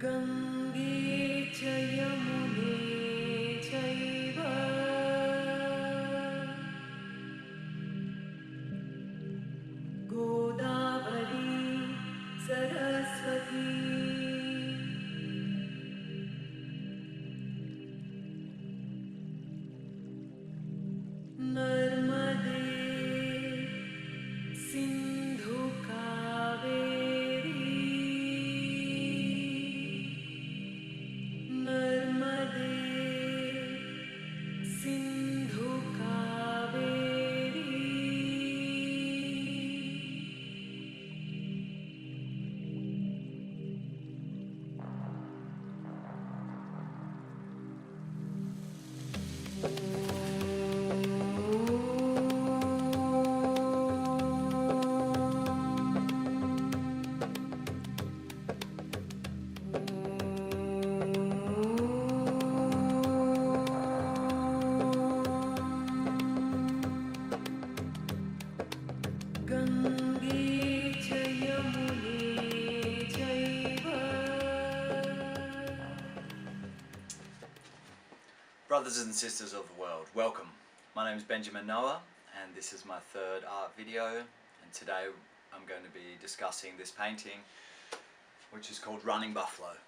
गङ्गे च यमुने चैव गोदावरी सरस्वती नर्मदे सिन्धु कावेरी नर्मदे सिन्धु कावेरी गङ्गे च यमुने चैव. Brothers and sisters of the world, welcome. My name is Benjamin Noah and this is my third art video, and today I'm going to be discussing this painting which is called Running Buffalo.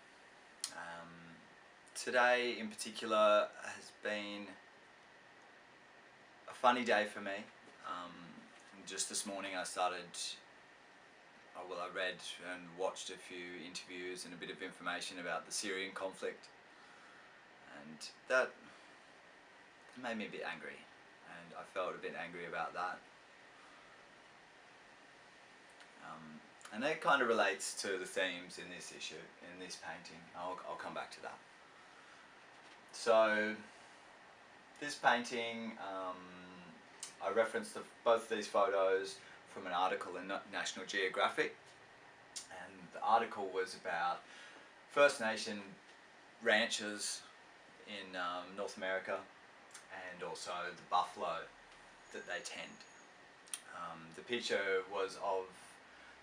Today in particular has been a funny day for me. Just this morning I read and watched a few interviews and a bit of information about the Syrian conflict, and that made me a bit angry, and I felt a bit angry about that. And that kind of relates to the themes in this issue, in this painting. I'll come back to that. So this painting, I referenced both of these photos from an article in National Geographic, and the article was about First Nation ranchers in North America, and also the buffalo that they tend. The picture was of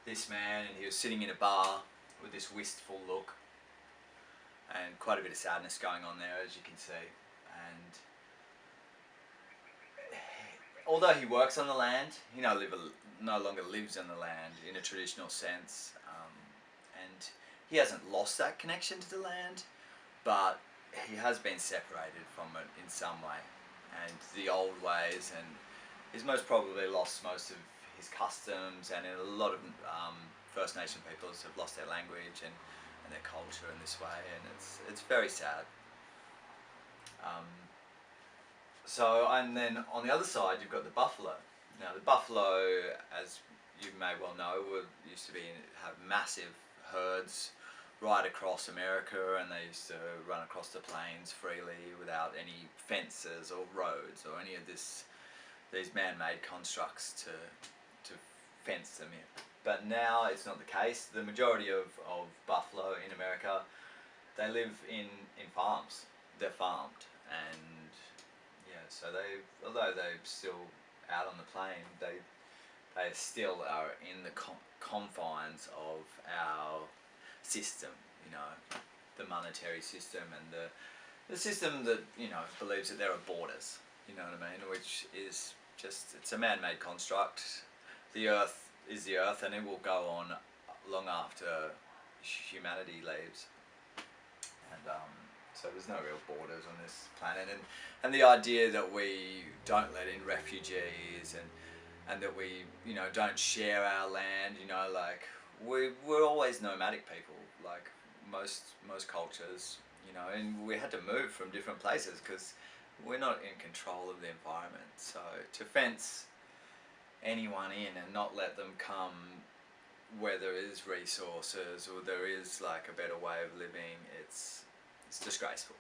this man, and he was sitting in a bar with this wistful look, and quite a bit of sadness going on there, as you can see. And although he works on the land, he no longer lives on the land in a traditional sense, and he hasn't lost that connection to the land, but he has been separated from it in some way, and the old ways, and he's most probably lost most of his customs, and a lot of First Nation peoples have lost their language and their culture in this way, and it's very sad. And then on the other side you've got the buffalo. Now the buffalo, as you may well know, used to have massive herds right across America, and they used to run across the plains freely without any fences or roads or any of these man-made constructs to fence them in. But now it's not the case. The majority of buffalo in America, they live in farms. They're farmed, and yeah, so although they're still out on the plain, they still are in the confines of our system, the monetary system, and the system that, believes that there are borders, you know what I mean, which is just, it's a man-made construct. The earth is the earth, and it will go on long after humanity leaves, and so there's no real borders on this planet, and the idea that we don't let in refugees, and that we, don't share our land, like we're always nomadic people, like most cultures, and we had to move from different places because we're not in control of the environment. So to fence anyone in and not let them come where there is resources or there is like a better way of living, it's disgraceful,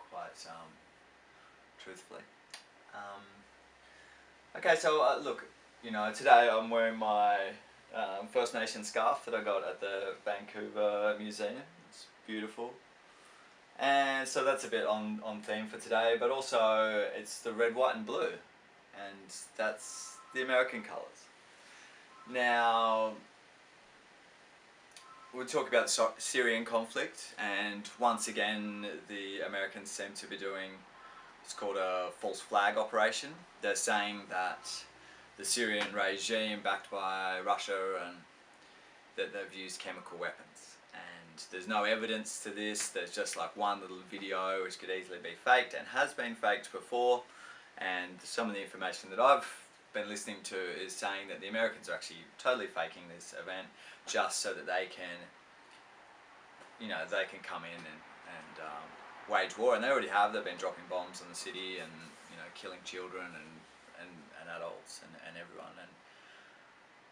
quite truthfully. Okay, so look, today I'm wearing my First Nation scarf that I got at the Vancouver Museum. It's beautiful. And so that's a bit on theme for today, but also it's the red, white and blue, and that's the American colours. Now, we'll talk about the Syrian conflict, and once again the Americans seem to be doing, it's called a false flag operation. They're saying that the Syrian regime, backed by Russia, and that they've used chemical weapons. And there's no evidence to this. There's just like one little video which could easily be faked and has been faked before. And some of the information that I've been listening to is saying that the Americans are actually totally faking this event just so that they can, you know, they can come in and wage war. And they already have. They've been dropping bombs on the city and, you know, killing children and adults and everyone. And,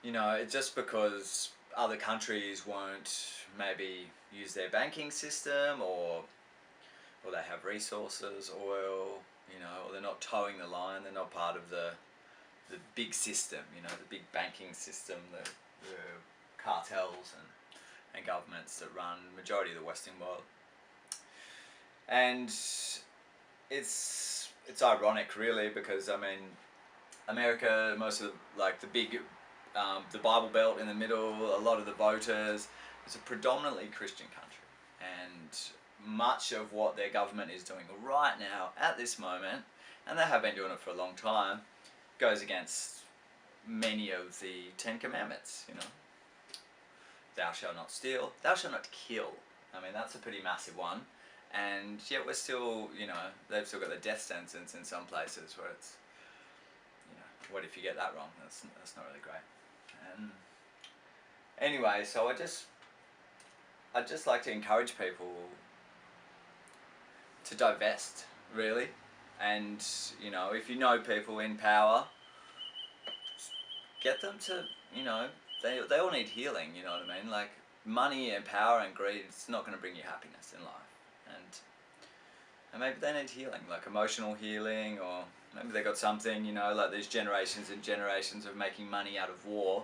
you know, it's just because other countries won't maybe use their banking system, or they have resources, oil, you know, or they're not towing the line, they're not part of the big system, you know, the big banking system, the cartels and governments that run the majority of the Western world. And it's ironic, really, because I mean, America, most of the, like the big, the Bible Belt in the middle, a lot of the voters, it's a predominantly Christian country, and much of what their government is doing right now at this moment, and they have been doing it for a long time, goes against many of the 10 Commandments, you know. Thou shalt not steal, thou shalt not kill. I mean, that's a pretty massive one, and yet we're still, you know, they've still got the death sentence in some places where it's, you know, what if you get that wrong? That's not really great. And anyway, so I'd just like to encourage people to divest, really. And, you know, if you know people in power, get them to, you know, they all need healing, you know what I mean? Like, money and power and greed, it's not going to bring you happiness in life. And maybe they need healing, like emotional healing, or maybe they got something, you know, like these generations and generations of making money out of war.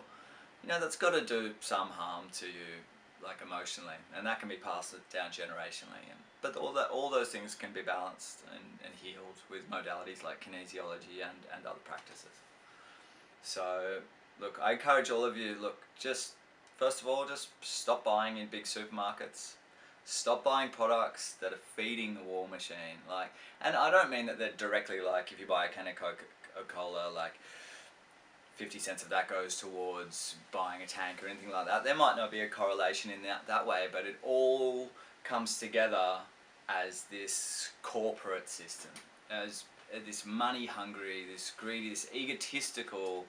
You know, that's got to do some harm to you, like emotionally, and that can be passed down generationally. But all those things can be balanced and healed with modalities like kinesiology and other practices. So, look, I encourage all of you, look, just, first of all, just stop buying in big supermarkets. Stop buying products that are feeding the war machine. Like, and I don't mean that they're directly, like, if you buy a can of Coca-Cola, like, 50 cents of that goes towards buying a tank or anything like that. There might not be a correlation in that way, but it all comes together as this corporate system, as this money hungry, this greedy, this egotistical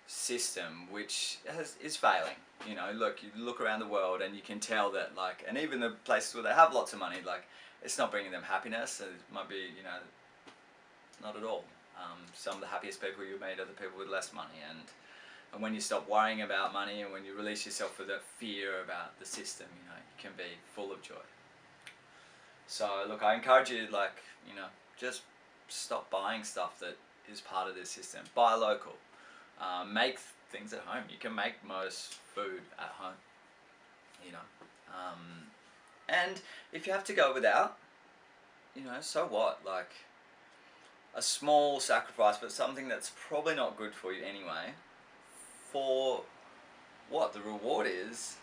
system which is failing. You know, look, you look around the world and you can tell that, like, and even the places where they have lots of money, like, it's not bringing them happiness. It might be, you know, not at all. Some of the happiest people you meet are the people with less money, and when you stop worrying about money and when you release yourself of that fear about the system, you know, you can be full of joy. So look, I encourage you, like, you know, just stop buying stuff that is part of this system. Buy local. Make things at home. You can make most food at home, you know. And if you have to go without, you know, so what? Like, a small sacrifice, but something that's probably not good for you anyway, for what the reward is,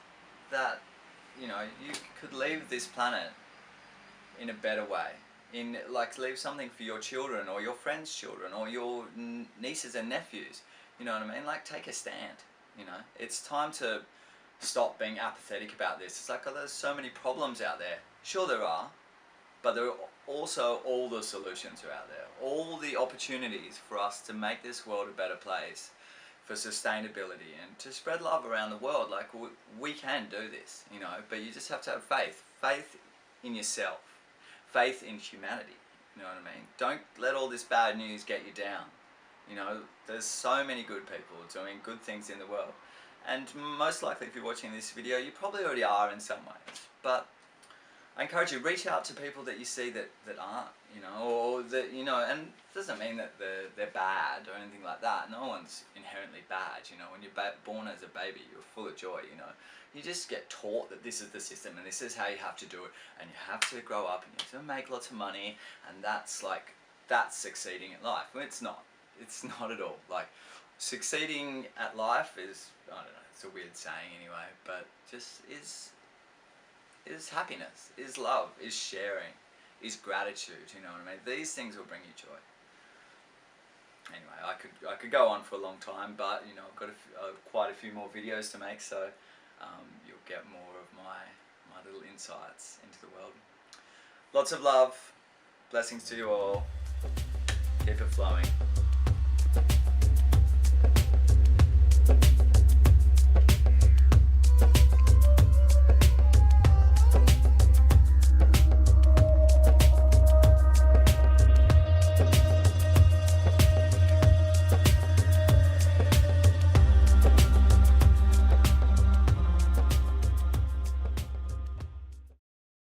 that, you know, you could leave this planet in a better way, in, like, leave something for your children or your friends' children or your nieces and nephews, you know what I mean? Like, take a stand, you know. It's time to stop being apathetic about this. It's like, oh, there's so many problems out there. Sure there are, but there are also all the solutions are out there. All the opportunities for us to make this world a better place, for sustainability and to spread love around the world. Like, we can do this, you know, but you just have to have faith. Faith in yourself. Faith in humanity, you know what I mean? Don't let all this bad news get you down. You know, there's so many good people doing good things in the world. And most likely, if you're watching this video, you probably already are in some ways. But I encourage you, reach out to people that you see that aren't, you know, or that, you know, and it doesn't mean that they're bad or anything like that. No one's inherently bad, you know. When you're born as a baby, you're full of joy, you know. You just get taught that this is the system and this is how you have to do it, and you have to grow up and you have to make lots of money, and that's succeeding at life. Well, it's not. It's not at all. Like, succeeding at life is, I don't know, it's a weird saying anyway, but just is happiness, is love, is sharing, is gratitude. You know what I mean? These things will bring you joy. Anyway, I could go on for a long time, but you know I've got quite a few more videos to make, so you'll get more of my little insights into the world. Lots of love, blessings to you all. Keep it flowing.